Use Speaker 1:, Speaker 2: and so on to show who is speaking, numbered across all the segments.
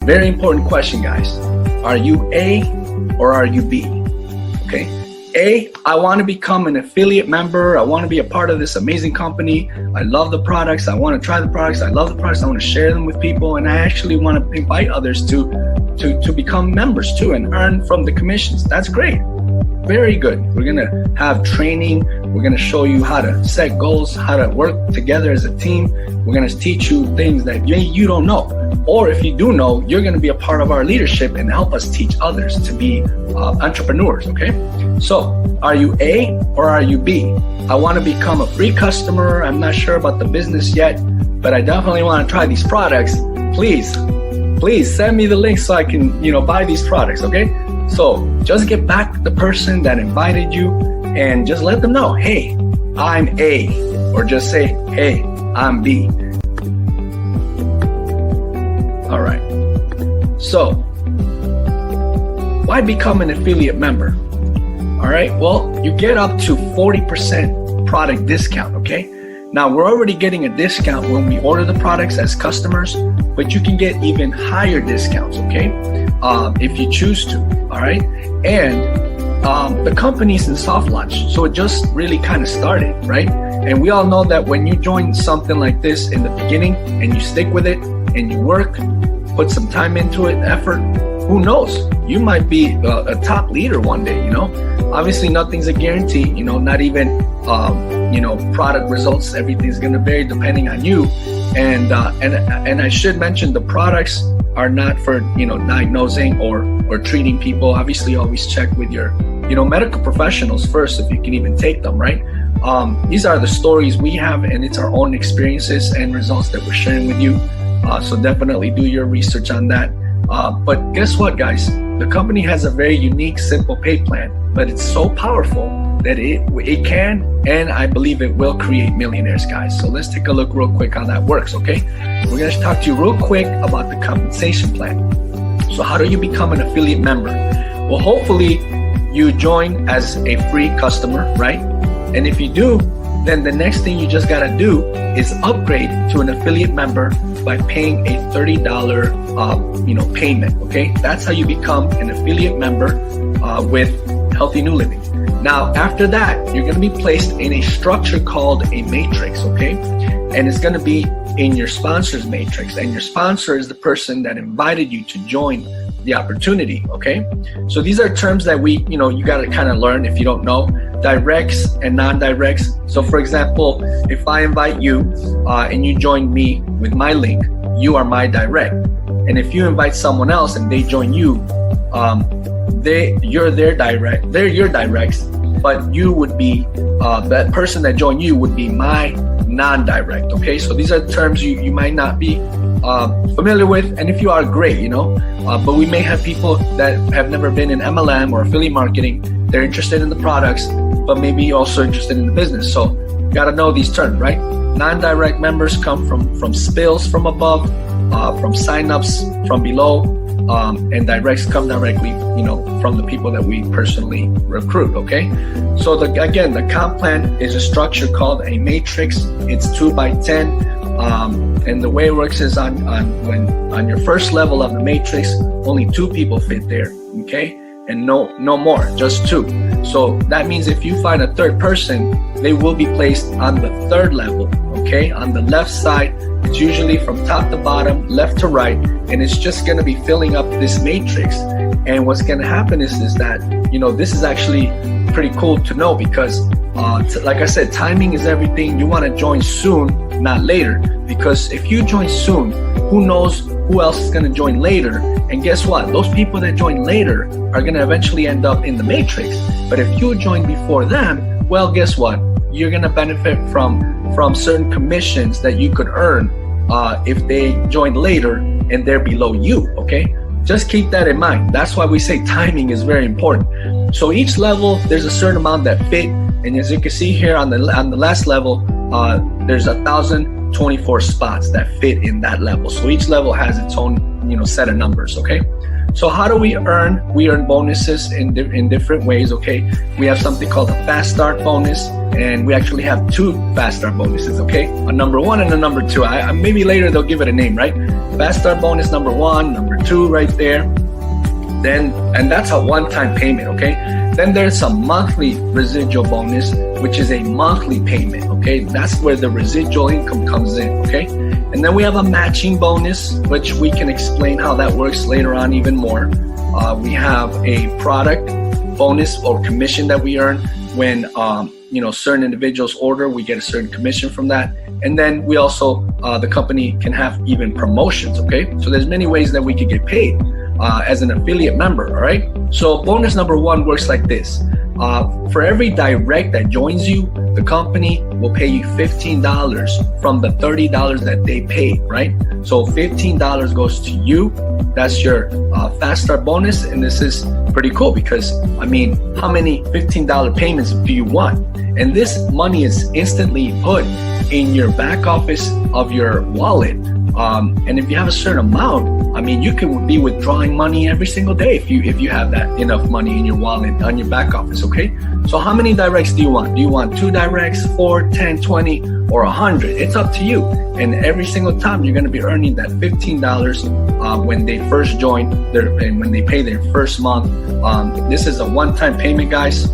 Speaker 1: Very important question, guys. Are you A or are you B? Okay. A, I want to become an affiliate member. I want to be a part of this amazing company. I love the products. I want to try the products. I love the products. I want to share them with people. And I actually want to invite others to become members too and earn from the commissions. That's great. Very good. We're going to have training. We're going to show you how to set goals, how to work together as a team. We're going to teach you things that you don't know. Or if you do know, you're going to be a part of our leadership and help us teach others to be entrepreneurs, okay? So are you A or are you B? I want to become a free customer. I'm not sure about the business yet, but I definitely want to try these products. Please send me the link so I can, buy these products, okay? So just get back to the person that invited you and just let them know, hey, I'm A, or just say, hey, I'm B. All right. So why become an affiliate member? All right. Well, you get up to 40% product discount. Okay. Now we're already getting a discount when we order the products as customers, but you can get even higher discounts. Okay. If you choose to. All right. And the company's in soft launch. So it just really kind of started. Right. And we all know that when you join something like this in the beginning and you stick with it and you work, put some time into it, effort, who knows? You might be a top leader one day, Obviously, nothing's a guarantee, not even, product results. Everything's going to vary depending on you. And I should mention the products are not for, diagnosing or treating people. Obviously, always check with your, medical professionals first if you can even take them, right? These are the stories we have, and it's our own experiences and results that we're sharing with you. So definitely do your research on that. But guess what, guys? The company has a very unique, simple pay plan, but it's so powerful that it can, and I believe it will create millionaires, guys. So let's take a look real quick how that works, okay? We're going to talk to you real quick about the compensation plan. So how do you become an affiliate member? Well, hopefully you join as a free customer, right? And if you do, then the next thing you just got to do is upgrade to an affiliate member by paying a $30 payment, okay? That's how you become an affiliate member with HealthyNULiving. Now, after that, you're going to be placed in a structure called a matrix, okay? And it's going to be in your sponsor's matrix, and your sponsor is the person that invited you to join the opportunity, okay? So these are terms that you got to kind of learn if you don't know. Directs and non-directs. So for example, if I invite you and you join me with my link, you are my direct. And if you invite someone else and they join you, you're their direct. They're your directs, but you would be that person that joined you would be my non-direct. Okay, so these are terms you might not be familiar with, and if you are, great, but we may have people that have never been in MLM or affiliate marketing. They're interested in the products, but maybe also interested in the business. So you got to know these terms, right? Non-direct members come from spills from above, from signups from below, and directs come directly, from the people that we personally recruit. Okay, so the comp plan is a structure called a matrix. It's 2x10, and the way it works is on your first level of the matrix, only 2 people fit there. Okay. And no more, just 2. So that means if you find a third person, they will be placed on the 3rd level, okay? On the left side, it's usually from top to bottom, left to right, and it's just gonna be filling up this matrix. And what's gonna happen is that, this is actually pretty cool to know because, like I said, timing is everything. You wanna join soon, not later, because if you join soon, who knows who else is gonna join later? And guess what? Those people that join later are going to eventually end up in the matrix. But if you join before them, well, guess what? You're going to benefit from certain commissions that you could earn if they join later and they're below you, okay? Just keep that in mind. That's why we say timing is very important. So each level, there's a certain amount that fit. And as you can see here on the last level, there's 1,024 spots that fit in that level. So each level has its own set of numbers, okay? So how do we earn? We earn bonuses in different ways, okay? We have something called a fast start bonus, and we actually have 2 fast start bonuses, okay? A number 1 and a number 2. Maybe later they'll give it a name, right? Fast start bonus number 1, number 2 right there. Then, and that's a one-time payment, okay? Then there's a monthly residual bonus, which is a monthly payment, okay? That's where the residual income comes in, okay? And then we have a matching bonus, which we can explain how that works later on even more. We have a product bonus or commission that we earn when certain individuals order. We get a certain commission from that. And then we also, the company can have even promotions, okay? So there's many ways that we could get paid as an affiliate member, all right? So bonus number 1 works like this. For every direct that joins you, the company will pay you $15 from the $30 that they paid, right? So $15 goes to you. That's your fast start bonus. And this is pretty cool because, I mean, how many $15 payments do you want? And this money is instantly put in your back office of your wallet. And if you have a certain amount, I mean, you can be withdrawing money every single day if you have that enough money in your wallet on your back office, okay? So how many directs do you want? Do you want 2 directs, 4, 10, 20, or 100? It's up to you. And every single time you're gonna be earning that $15 when they first join and when they pay their first month. This is a one-time payment, guys.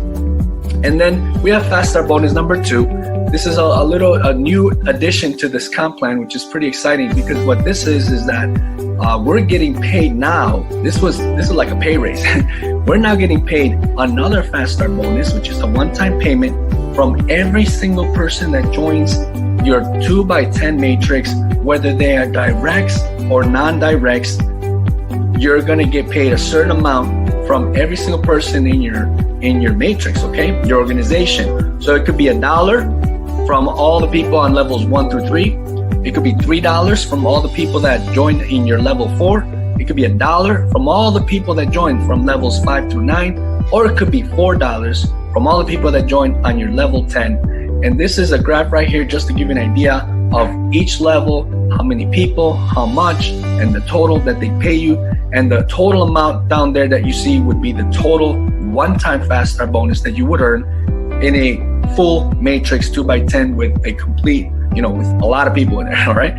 Speaker 1: And then we have Fast Start bonus number 2. This is a new addition to this comp plan, which is pretty exciting because what this is that we're getting paid now. This is like a pay raise. We're now getting paid another Fast Start bonus, which is a one-time payment from every single person that joins your 2x10 matrix, whether they are directs or non-directs. You're gonna get paid a certain amount from every single person in your matrix, okay? Your organization. So it could be $1 from all the people on levels 1 through 3. It could be $3 from all the people that joined in your level 4. It could be $1 from all the people that joined from levels 5 through 9, or it could be $4 from all the people that joined on your level 10. And this is a graph right here just to give you an idea of each level, how many people, how much, and the total that they pay you. And the total amount down there that you see would be the total one-time Fast Start bonus that you would earn in a full matrix 2x10 with a complete, with a lot of people in there, all right?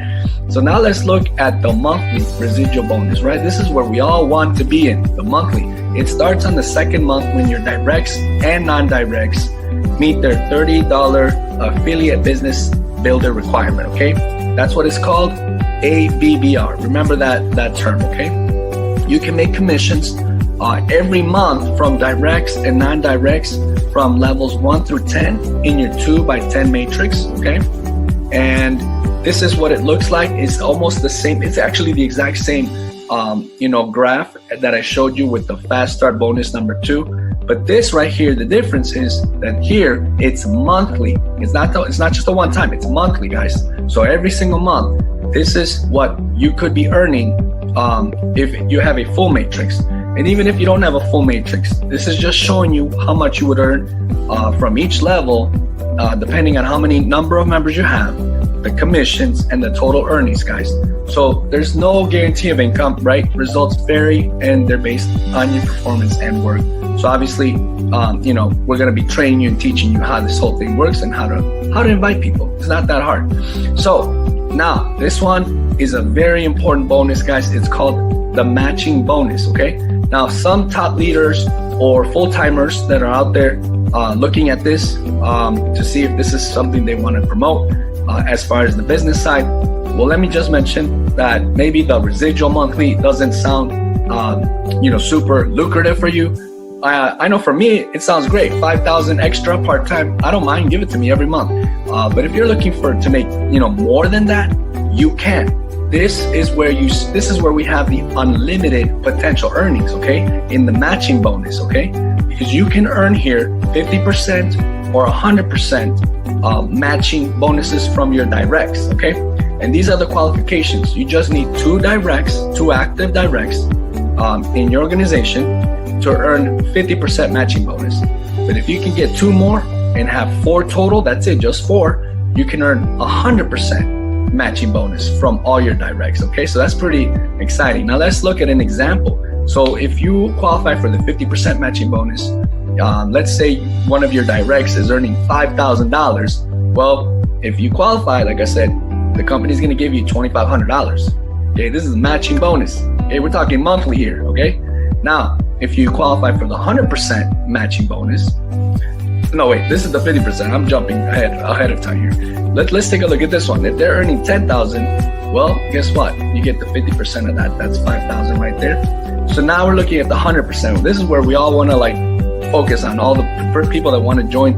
Speaker 1: So now let's look at the monthly residual bonus, right? This is where we all want to be in, the monthly. It starts on the 2nd month when your directs and non-directs meet their $30 affiliate business builder requirement, okay? That's what it's called, ABBR. Remember that term, okay? You can make commissions every month from directs and non-directs from levels 1 through 10 in your 2x10 matrix, okay? And this is what it looks like. It's almost the same. It's actually the exact same, graph that I showed you with the Fast Start bonus number 2. But this right here, the difference is that here it's monthly. It's not just a one time. It's monthly, guys. So every single month, this is what you could be earning if you have a full matrix. And even if you don't have a full matrix, this is just showing you how much you would earn from each level, depending on how many number of members you have, the commissions, and the total earnings, guys. So there's no guarantee of income, right? Results vary, and they're based on your performance and work. So obviously, we're going to be training you and teaching you how this whole thing works and how to invite people. It's not that hard. So now this one is a very important bonus, guys. It's called the matching bonus, okay? Now, some top leaders or full-timers that are out there looking at this to see if this is something they want to promote as far as the business side. Well, let me just mention that maybe the residual monthly doesn't sound, super lucrative for you. I know for me, it sounds great. 5,000 extra part-time. I don't mind. Give it to me every month. But if you're looking to make, more than that, you can. This is where we have the unlimited potential earnings, okay? In the matching bonus, okay? Because you can earn here 50% or 100% matching bonuses from your directs, okay? And these are the qualifications. You just need 2 active directs in your organization to earn 50% matching bonus. But if you can get 2 more and have 4 total, that's it, just 4, you can earn 100% matching bonus from all your directs, okay? So that's pretty exciting. Now let's look at an example. So if you qualify for the 50% matching bonus, let's say one of your directs is earning $5,000. Well, if you qualify, like I said, the company's going to give you $2,500. Okay, this is a matching bonus. Okay, we're talking monthly here. Okay, now if you qualify for the 100% matching bonus, no wait, this is the 50%. I'm jumping ahead of time here. Let's take a look at this one. If they're earning $10,000, well, guess what? You get the 50% of that. That's $5,000 right there. So now we're looking at the 100%. This is where we all want to like focus on all the people that want to join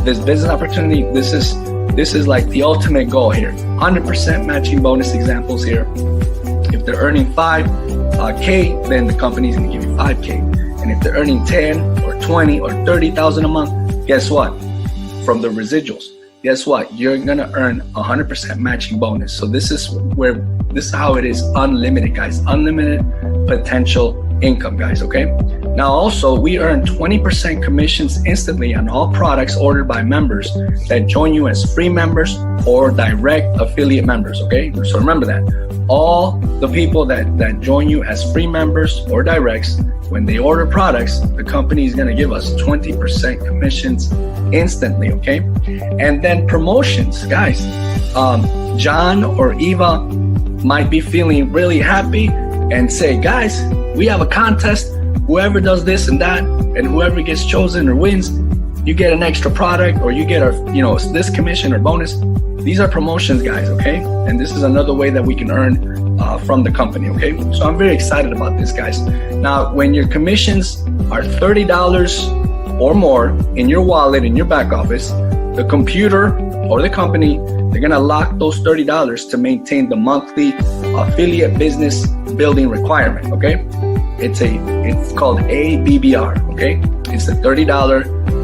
Speaker 1: this business opportunity. This is like the ultimate goal here. 100% matching bonus examples here. If they're earning 5K, then the company's going to give you 5K. And if they're earning 10 or 20 or 30,000 a month, guess what? From the residuals, guess what? You're going to earn 100% matching bonus. So this is how it is unlimited, guys. Unlimited potential income, guys. Okay. Now also we earn 20% commissions instantly on all products ordered by members that join you as free members or direct affiliate members. Okay. So remember that all the people that join you as free members or directs, when they order products, the company is going to give us 20% commissions instantly. Okay. And then promotions, guys. John or Eva might be feeling really happy and say, guys, we have a contest. Whoever does this and that, and whoever gets chosen or wins, you get an extra product, or you get this commission or bonus. These are promotions, guys. Okay. And this is another way that we can earn from the company. Okay. So I'm very excited about this, guys. Now, when your commissions are $30 or more in your wallet, in your back office, the computer or the company, they're going to lock those $30 to maintain the monthly affiliate business building requirement. Okay. It's called ABBR. Okay. It's the $30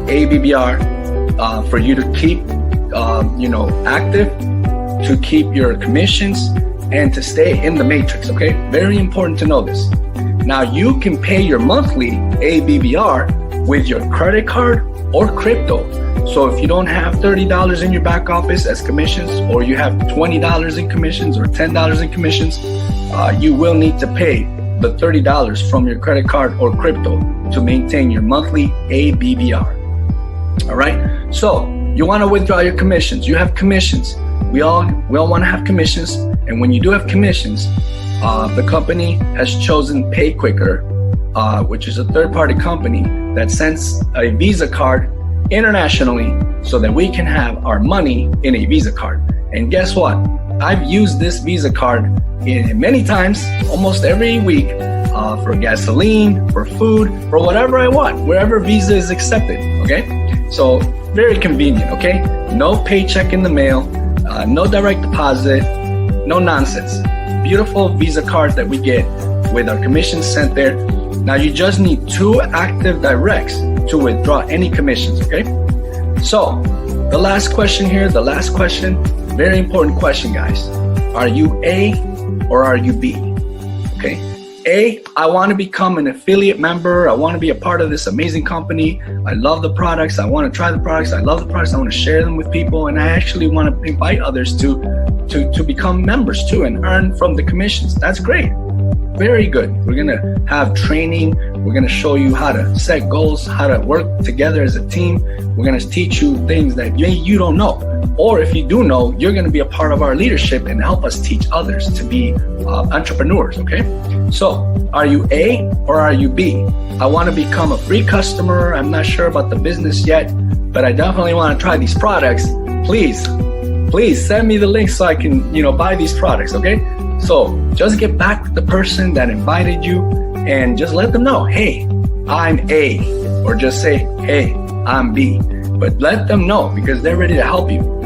Speaker 1: ABBR for you to keep, active, to keep your commissions and to stay in the matrix. Okay. Very important to know this. Now you can pay your monthly ABBR with your credit card or crypto. So if you don't have $30 in your back office as commissions, or you have $20 in commissions or $10 in commissions, you will need to pay the $30 from your credit card or crypto to maintain your monthly ABBR. All right. So you want to withdraw your commissions. You have commissions. We all want to have commissions. And when you do have commissions, the company has chosen Pay Quicker, which is a third-party company that sends a Visa card internationally so that we can have our money in a Visa card. And guess what? I've used this Visa card many times, almost every week, for gasoline, for food, for whatever I want, wherever Visa is accepted. Okay. So very convenient. Okay. No paycheck in the mail, no direct deposit, no nonsense. Beautiful Visa card that we get with our commissions sent there. Now you just need 2 active directs to withdraw any commissions. Okay. So the last question here, very important question, guys. Are you A or are you B? Okay. A, I want to become an affiliate member. I want to be a part of this amazing company. I love the products. I want to try the products. I love the products. I want to share them with people. And I actually want to invite others to become members too and earn from the commissions. That's great. Very good. We're going to have training. We're going to show you how to set goals, how to work together as a team. We're going to teach you things that you don't know. Or if you do know, you're going to be a part of our leadership and help us teach others to be entrepreneurs. Okay. So are you A or are you B? I want to become a free customer. I'm not sure about the business yet, but I definitely want to try these products. Please send me the link so I can, buy these products. Okay. So just get back with the person that invited you and just let them know, hey, I'm A, or just say, hey, I'm B. But let them know because they're ready to help you.